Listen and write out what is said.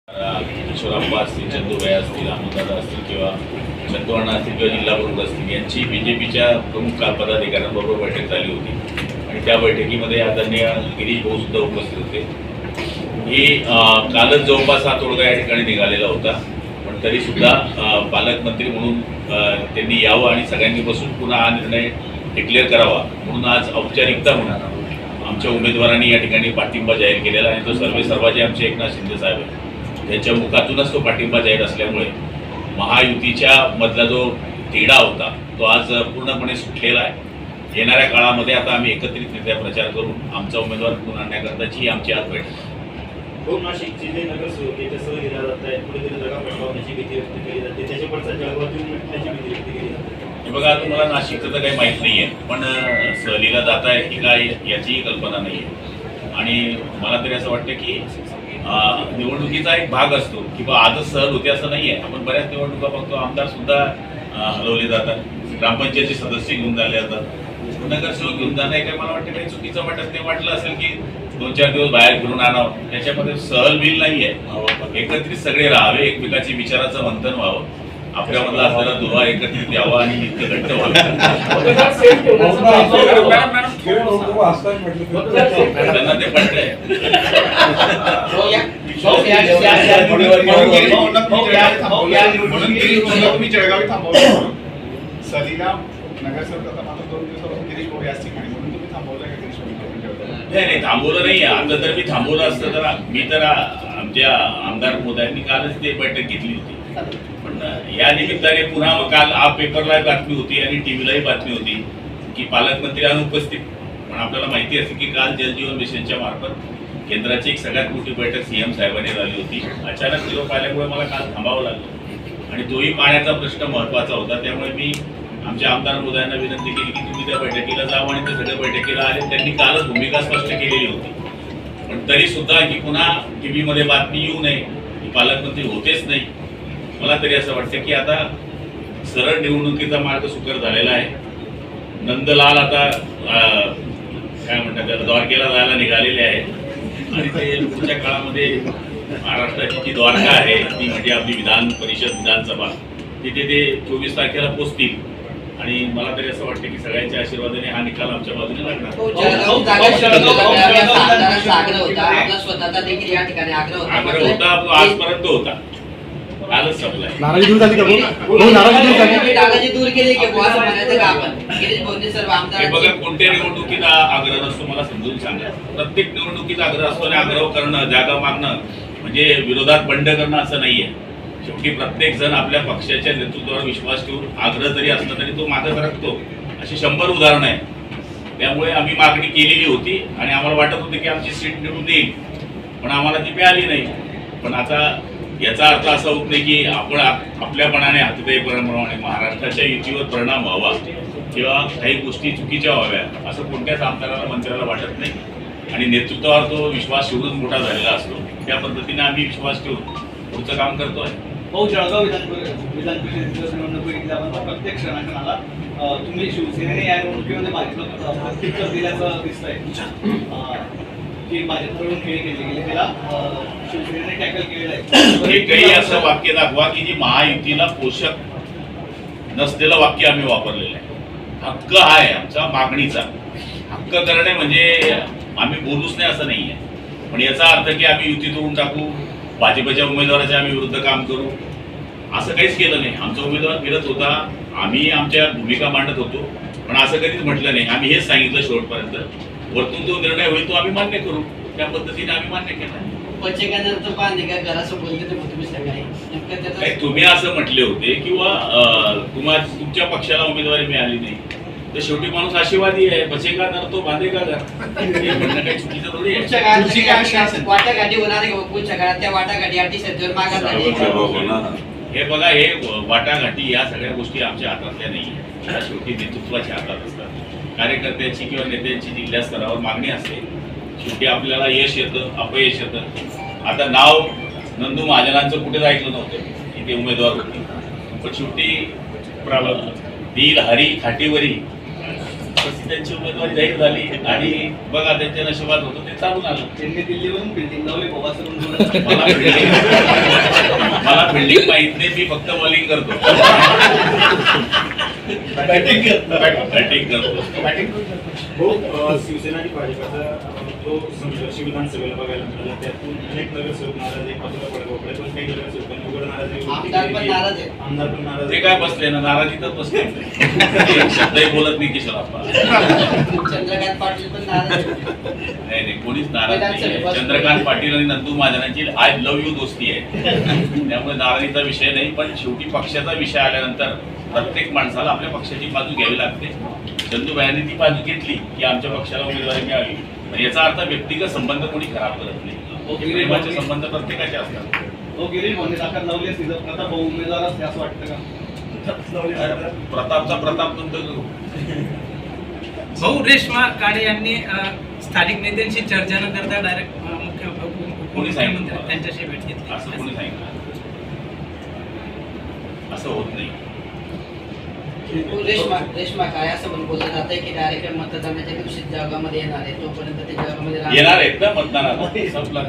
किशोरप्पा असतील, चंदूबाई असतील, आमदार असतील किंवा चंदूअण्णा असतील किंवा जिल्हा प्रमुख असतील यांची बीजेपीच्या प्रमुख पदाधिकाऱ्यांबरोबर बैठक झाली होती आणि त्या बैठकीमध्ये आदरणीय गिरीश भाऊ सुद्धा उपस्थित होते. ही कालच जवळपास हा तोडगा या ठिकाणी निघालेला होता, पण तरीसुद्धा पालकमंत्री म्हणून त्यांनी यावं आणि सगळ्यांनी बसून पुन्हा हा निर्णय डिक्लेअर करावा म्हणून आज औपचारिकता म्हणून आमच्या उमेदवारांनी या ठिकाणी पाठिंबा जाहीर केलेला आहे. तो सर्वेसर्वाचे आमचे एकनाथ शिंदे साहेब आहेत, त्यांच्या मुखातूनच तो पाठिंबा जाहीर असल्यामुळे महायुतीच्या मधला जो तिढा होता तो आज पूर्णपणे सुटलेला आहे. येणाऱ्या काळामध्ये आता आम्ही एकत्रितरित्या प्रचार करून आमचा उमेदवार निवडून आणण्याकरताची ही आमची आज बैठक. नाशिकची जे नगरसेवक त्याच्यासह दिला जात आहे, कुठेतरी जागा पटकावण्याची भीती व्यक्त केली जाते, त्याच्या पडचा जळगावातून मिटण्याची भीती व्यक्त केली जाते. हे बघा, तुम्हाला नाशिकचं तर काही माहीत नाही आहे, पण सहलीला जात आहे की काय याचीही कल्पना नाही आहे. आणि मला तरी असं वाटतं की निवडणुकीचा एक भाग असतो किंवा आजच सहल होते असं नाही आहे. आपण बऱ्याच निवडणुका बघतो, आमदार सुद्धा हलवले जातात, ग्रामपंचायतचे सदस्य घेऊन झाले जातात, नगरसेवक घेऊन जाणं हे काही मला वाटतं काही चुकीचं वाटत नाही. वाटलं असेल की 2-4 दिवस बाहेर फिरून आणावं, त्याच्यामध्ये सहल बिल नाही आहे. एकत्रित सगळे राहावे, एकमेकाची विचाराचं मंथन व्हावं, आपल्यामधला असलेला दुवा एकत्रित यावा आणि इतकं घट्ट व्हावं. त्यांना ते पटतंय. नाही थांबवलं नाही. आता जर मी थांबवलं असतं तर मी तर आमच्या आमदार मोदयांनी कालच ते बैठक घेतली होती. पण या निमित्ताने पुन्हा काल पेपरला बातमी होती आणि टीव्हीलाही बातमी होती की पालकमंत्री अनुपस्थित. पण आपल्याला माहिती असते की काल जलजीवन मिशनच्या मार्फत केंद्राची एक सगळ्यात मोठी बैठक सीएम साहेबांनी झाली होती. अचानक निरोप आल्यामुळे मला काल थांबावं लागलं आणि तोही पाण्याचा प्रश्न महत्त्वाचा होता. त्यामुळे मी आमच्या आमदार मोदयांना विनंती केली की तुम्ही त्या बैठकीला जावं आणि ते सगळ्या बैठकीला आले. त्यांनी कालच भूमिका स्पष्ट केलेली होती, पण तरी सुद्धा की पुन्हा टीव्हीमध्ये बातमी येऊ नये की पालकमंत्री होतेच नाही. मला तरी असं वाटतं की आता सरळ निवडणुकीचा मार्ग सुकर झालेला आहे. नंदलाल आता काय म्हणतात त्याला द्वारकेला जायला निघालेले आहे आणि ते पुढच्या काळामध्ये महाराष्ट्राची जी द्वारका आहे ती म्हणजे आपली विधान परिषद विधानसभा तिथे ते 24 तारखेला पोचतील आणि मला तरी असं वाटतं की सगळ्यांच्या आशीर्वादाने हा निकाल आमच्या बाजूने लागणार. आग्रह होता, आजपर्यंत होता, कालच संपलाय. नाराजी दूर झाली का? नाराजी दूर केली की असं म्हणायचं का आपण? गिरीश भाऊंनी सर्व आमदार हे बघा, कोणत्या निवडणुकीचा आग्रह नसतो मला समजून सांगा. प्रत्येक निवडणुकीचा आग्रह असतो आणि आग्रह करणं, जागा मागणं म्हणजे विरोधात बंड करणं असं नाहीये. शेवटी प्रत्येक जण आपल्या पक्षाच्या नेतृत्वावर विश्वास ठेवून आग्रह जरी असला तरी तो मागे सरकतो. अशी 100 उदाहरणं आहेत. त्यामुळे आम्ही मागणी केलेली होती आणि आम्हाला वाटत होते की आमची सीट निवडून येईल, पण आम्हाला ती मिळाली नाही. पण आता याचा अर्थ असा होत नाही की आपण आपल्यापणाने हातदेप्रमाणे महाराष्ट्राच्या युतीवर परिणाम व्हावा किंवा काही गोष्टी चुकीच्या व्हाव्या असं कोणत्याच आमदाराला मंत्र्याला वाटत नाही. आणि नेतृत्वावर तो विश्वास ठेवून मोठा झालेला असतो. त्या पद्धतीने आम्ही विश्वास ठेवून पुढचं काम करतोय. जळगाव विधान परिषदेच्या निवडणुकीत प्रत्येक क्षणाला तुम्ही शिवसेनेने या निवडणुकीमध्ये भाजपला तिकीट दिल्याचं दिसतंय की भाजपकडून खेळ केले गेले, त्याला शिवसेनेने टॅकल केलेलं आहे. हे काही असं वाक्य दाखवा की जी महायुतीला पोषक नसलेलं वाक्य आम्ही वापरलेलं आहे. हक्क आहे आमचा मागणीचा. हक्क करणे म्हणजे आम्ही बोलूच नाही असं नाहीये, पण याचा अर्थ की आम्ही युती तोडून टाकू, भाजपच्या उमेदवाराच्या आम्ही विरुद्ध काम करू असं काहीच केलं नाही. आमचा उमेदवार फिरत होता, आम्ही आमच्या भूमिका मांडत होतो, पण असं कधीच म्हटलं नाही. आम्ही हेच सांगितलं शेवटपर्यंत, वरतून जो निर्णय होईल तो आम्ही मान्य करू. त्या पद्धतीने आम्ही मान्य केला. तुम्ही असं म्हटले होते किंवा तुमच्या पक्षाला उमेदवारी मिळाली नाही तर शेवटी माणूस आशीर्वादी आहे. बचे का तर तो बांधे का घर म्हणणं काही चुकीचं थोडी आहे. वाटाघाटी होणार पुढच्या काळात त्या वाटाघाटी अतिशय मागा. हे बघा, हे वाटाघाटी या सगळ्या गोष्टी आमच्या हातातल्या नाही आहे. शेवटी नेतृत्वाच्या हातात असतात. कार्यकर्त्याची किंवा नेत्यांची जिल्हा स्तरावर मागणी असते. शेवटी आपल्याला यश येतं, अपयश येतं. आता नाव नंदू महाजनांचं कुठेच ऐकलं नव्हतं की ते उमेदवार होते, पण शेवटी दिल हरी खाटीवरी लगेच त्यांची उमेदवारी जाहीर झाली आणि बघा त्यांच्या नशिबात होतं ते चालून आलं. त्यांनी दिल्लीवरून फिल्डिंग लावली बाबा सर मला फिल्डिंग माहित नाही, मी फक्त बॉलिंग करतो. बॅटिंग बॅटिंग करतो. हो, शिवसेना आणि भाजपचा जो संघर्ष विधानसभेला बघायला मिळाला, त्यातून अनेक नगरसेवक नाराज आहे, बाजूला पडगावकडे पण काही नगरसेवकांनी उघड नाराज आहे. आमदार पण नाराज आहे. आमदार पण नाराज ते आहे. काय बसले ना, नाराजीतच बसले. एक शब्दही बोलत नाही किशोरप्पा. चंद्रकांत पाटील पण नाराज आहे. नाही कोणीच नाराज नाही. चंद्रकांत पाटील आणि नंदू महाजनांची आय लव्ह यू दोस्ती आहे. त्यामुळे नाराजीचा विषय नाही, पण शेवटी पक्षाचा विषय आल्यानंतर प्रत्येक माणसाला आपल्या पक्षाची बाजू घ्यावी लागते. चंदूबाईंनी ती बाजू घेतली की आमच्या पक्षाला उमेदवारी मिळावी. पण याचा अर्थ व्यक्तिगत संबंध कोणी खराब करत नाही. प्रेमाचे संबंध प्रत्येकाचे असतात. हो गिरीश भाऊने ताकद लावली असती तर प्रताप भाऊ उमेदवार असते असं वाटतं का? प्रतापचा प्रताप नंतर भाऊ रेश्मा काळे यांनी स्थानिक नेत्यांशी चर्चा न करता डायरेक्ट मुख्यमंत्री त्यांच्याशी भेट घेतली. असं कोणी सांगितलं? असं होत नाही. रेश्मा काय असं पण बोललं जात आहे की डायरेक्ट मतदानाच्या दिवशी जगामध्ये येणार आहे, तोपर्यंत ते जगामध्ये येणार आहेत ना मतदानाला. संपला.